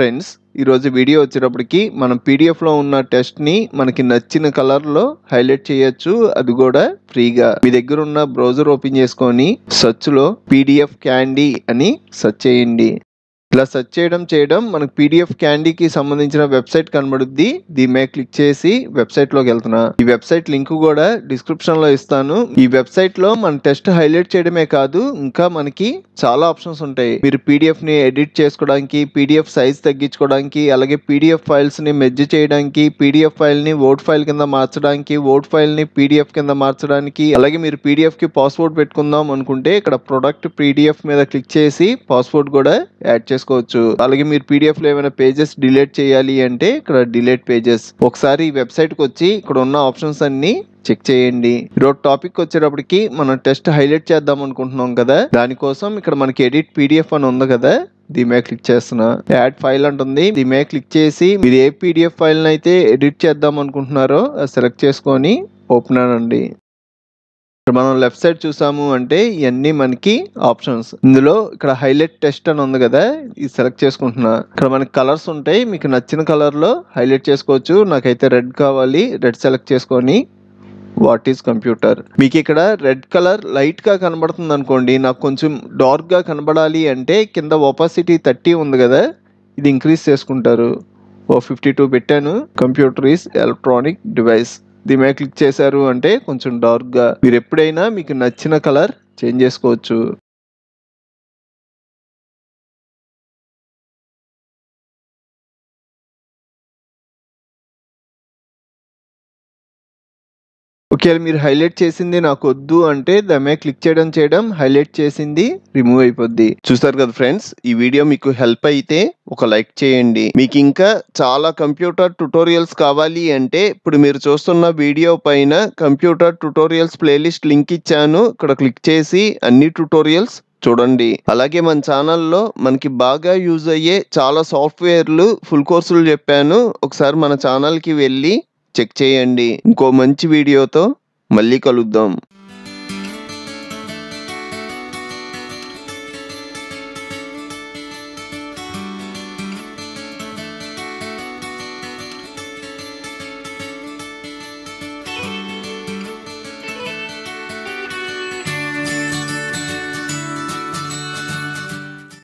Friends ఈరోజు video వచ్చేటప్పటికి మనం పీడిఎఫ్లో ఉన్న టెస్ట్ని మనకి నచ్చిన కలర్లో హైలైట్ చేయొచ్చు. అది కూడా ఫ్రీగా. మీ దగ్గర ఉన్న బ్రౌజర్ ఓపెన్ చేసుకొని సెర్చ్లో పీడిఎఫ్ క్యాండీ అని సెర్చ్ చేయండి. ఇలా సెర్చ్ చేయడం మనకు పీడిఎఫ్ క్యాండీకి సంబంధించిన వెబ్సైట్ కనబడుద్ది. దీని మీద క్లిక్ చేసి వెబ్సైట్లోకి వెళ్తున్నా. ఈ వెబ్సైట్ లింక్ కూడా డిస్క్రిప్షన్లో ఇస్తాను. ఈ వెబ్సైట్లో మన టెస్ట్ హైలైట్ చేయడమే కాదు, ఇంకా మనకి చాలా ఆప్షన్స్ ఉంటాయి. మీరు పీడిఎఫ్ని ఎడిట్ చేసుకోవడానికి, పీడిఎఫ్ సైజ్ తగ్గించుకోవడానికి, అలాగే పీడిఎఫ్ ఫైల్స్ని మెర్జ్ చేయడానికి, పీడిఎఫ్ ఫైల్ని వర్డ్ ఫైల్ కింద మార్చడానికి, వర్డ్ ఫైల్ని పీడిఎఫ్ కింద మార్చడానికి, అలాగే మీరు పీడిఎఫ్కి పాస్వర్డ్ పెట్టుకుందాం అనుకుంటే ఇక్కడ ప్రొడక్ట్ పీడిఎఫ్ మీద క్లిక్ చేసి పాస్వర్డ్ కూడా యాడ్ చేసుకోవచ్చు. అలాగే మీరు పీడిఎఫ్ లో ఏమైనా పేజెస్ డిలీట్ చేయాలి అంటే ఇక్కడ డిలీట్ పేజెస్. ఒకసారి ఈ వెబ్సైట్ కి వచ్చి ఇక్కడ ఉన్న ఆప్షన్స్ అన్ని చెక్ చేయండి. ఈరోజు టాపిక్ వచ్చేటప్పటికి మనం టెస్ట్ హైలైట్ చేద్దాం అనుకుంటున్నాం కదా, దానికోసం ఇక్కడ మనకి ఎడిట్ పీడిఎఫ్ అని ఉంది కదా, దీని మీద క్లిక్ చేస్తున్నా. యాడ్ ఫైల్ అంటుంది. దీని మీద క్లిక్ చేసి మీరు ఏ పీడిఎఫ్ ఫైల్ అయితే ఎడిట్ చేద్దాం అనుకుంటున్నారో అది సెలెక్ట్ చేసుకొని ఓపెన్ అనండి. మనం లెఫ్ట్ సైడ్ చూసాము అంటే ఇవన్నీ మనకి ఆప్షన్స్. ఇందులో ఇక్కడ హైలైట్ టెస్ట్ అని ఉంది కదా, ఇది సెలెక్ట్ చేసుకుంటున్నా. ఇక్కడ మనకి కలర్స్ ఉంటాయి, మీకు నచ్చిన కలర్ లో హైలైట్ చేసుకోవచ్చు. నాకైతే రెడ్ కావాలి, రెడ్ సెలెక్ట్ చేసుకొని వాట్ ఈస్ కంప్యూటర్. మీకు ఇక్కడ రెడ్ కలర్ లైట్ గా కనబడుతుంది అనుకోండి, నాకు కొంచెం డార్క్ గా కనబడాలి అంటే కింద ఒపాసిటీ 30 ఉంది కదా, ఇది ఇంక్రీజ్ చేసుకుంటారు. 52 పెట్టాను. Computer is electronic device. దీని మీద క్లిక్ చేశారు అంటే కొంచెం డార్క్ గా. మీరు ఎప్పుడైనా మీకు నచ్చిన కలర్ చేంజ్ చేసుకోవచ్చు. ఒకవేళ మీరు హైలైట్ చేసింది నాకు వద్దు అంటే దాని మీద క్లిక్ చేయడం హైలైట్ చేసింది రిమూవ్ అయిపోద్ది. చూస్తారు కదా ఫ్రెండ్స్, ఈ వీడియో మీకు హెల్ప్ అయితే ఒక లైక్ చేయండి. మీకు ఇంకా చాలా కంప్యూటర్ ట్యుటోరియల్స్ కావాలి అంటే ఇప్పుడు మీరు చూస్తున్న వీడియో పైన కంప్యూటర్ ట్యుటోరియల్స్ ప్లేలిస్ట్ లింక్ ఇచ్చాను. ఇక్కడ క్లిక్ చేసి అన్ని ట్యుటోరియల్స్ చూడండి. అలాగే మన ఛానల్లో మనకి బాగా యూజ్ అయ్యే చాలా సాఫ్ట్వేర్లు ఫుల్ కోర్సులు చెప్పాను. ఒకసారి మన ఛానల్కి వెళ్ళి చెక్ చేయండి. ఇంకో మంచి వీడియోతో మళ్ళీ కలుద్దాం.